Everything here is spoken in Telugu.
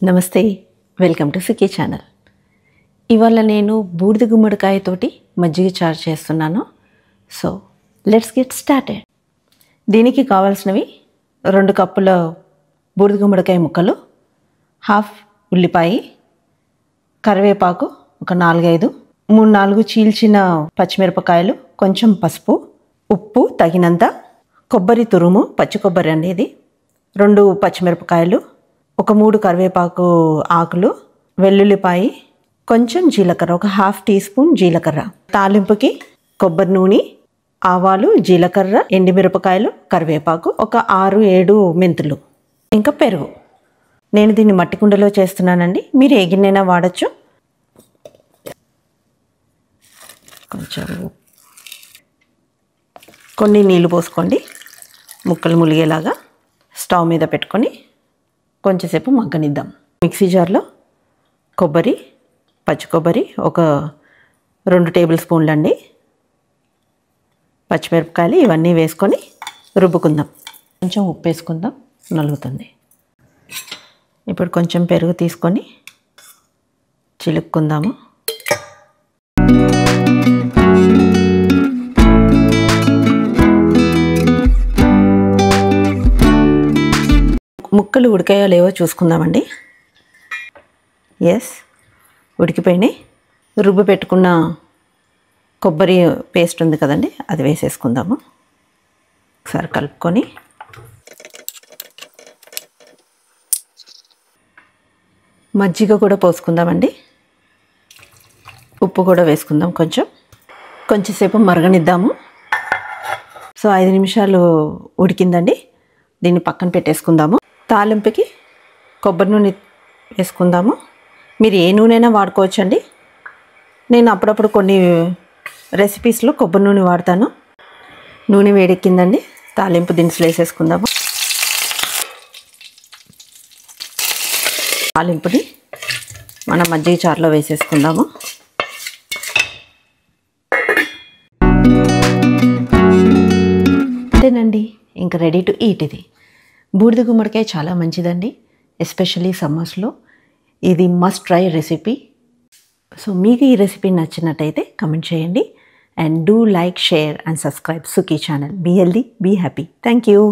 నమస్తే, వెల్కమ్ టు సుఖీ ఛానల్. ఇవాళ నేను బూడిద గుమ్మడికాయతోటి మజ్జిగ చారు చేస్తున్నాను. So let's get started. దీనికి కావాల్సినవి 2 కప్పుల బూడిద గుమ్మడికాయ ముక్కలు, హాఫ్ ఉల్లిపాయ, కరివేపాకు ఒక 4-5, 3-4 చీల్చిన పచ్చిమిరపకాయలు, కొంచెం పసుపు, ఉప్పు తగినంత, కొబ్బరి తురుము, పచ్చి కొబ్బరి అనేది 2 పచ్చిమిరపకాయలు, ఒక 3 కరివేపాకు ఆకులు, వెల్లుల్లిపాయ, కొంచెం జీలకర్ర, ఒక ½ టీ స్పూన్ జీలకర్ర, తాలింపుకి కొబ్బరి నూనె, ఆవాలు, జీలకర్ర, ఎండుమిరపకాయలు, కరివేపాకు, ఒక 6-7 మెంతులు, ఇంకా పెరుగు. నేను దీన్ని మట్టి కుండలో చేస్తున్నానండి, మీరు ఏ గిన్నెైనా వాడచ్చు. కొంచెం కొన్ని నీళ్ళు పోసుకోండి, ముక్కలు ములిగేలాగా. స్టవ్ మీద పెట్టుకొని కొంచెంసేపు మగ్గనిద్దాం. మిక్సీ జార్లో కొబ్బరి, పచ్చి కొబ్బరి ఒక 2 టేబుల్ స్పూన్లు అండి, పచ్చిమిరపకాయలు ఇవన్నీ వేసుకొని రుబ్బుకుందాం. కొంచెం ఉప్పు వేసుకుందాం, నలుగుతుంది. ఇప్పుడు కొంచెం పెరుగు తీసుకొని చిలుక్కుందాము. ముక్కలు ఉడికాయో లేవో చూసుకుందామండి. ఎస్, ఉడికిపోయినాయి. రుబ్బు పెట్టుకున్న కొబ్బరి పేస్ట్ ఉంది కదండి, అది వేసేసుకుందాము. ఒకసారి కలుపుకొని మజ్జిగ కూడా పోసుకుందామండి. ఉప్పు కూడా వేసుకుందాం. కొంచెంసేపు మరగనిద్దాము. సో 5 నిమిషాలు ఉడికిందండి. దీన్ని పక్కన పెట్టేసుకుందాము. తాలింపుకి కొబ్బరి నూనె వేసుకుందాము. మీరు ఏ నూనెైనా వాడుకోవచ్చండి. నేను అప్పుడప్పుడు కొన్ని రెసిపీస్లో కొబ్బరి నూనె వాడతాను. నూనె వేడెక్కిందండి, తాలింపు దినుసులు వేసేసుకుందాము. తాలింపుని మన మజ్జిగ చారులో వేసేసుకుందాము. అంతేనండి, ఇంకా రెడీ టు ఈట్. ఇది బూడిద గుమ్మడికాయ చాలా మంచిదండి, ఎస్పెషల్లీ సమ్మర్స్లో. ఇది మస్ట్ ట్రై రెసిపీ. సో మీకు ఈ రెసిపీ నచ్చినట్టయితే కమెంట్ చేయండి. And do like, share and subscribe Sukhi channel. Be healthy, be happy. Thank you.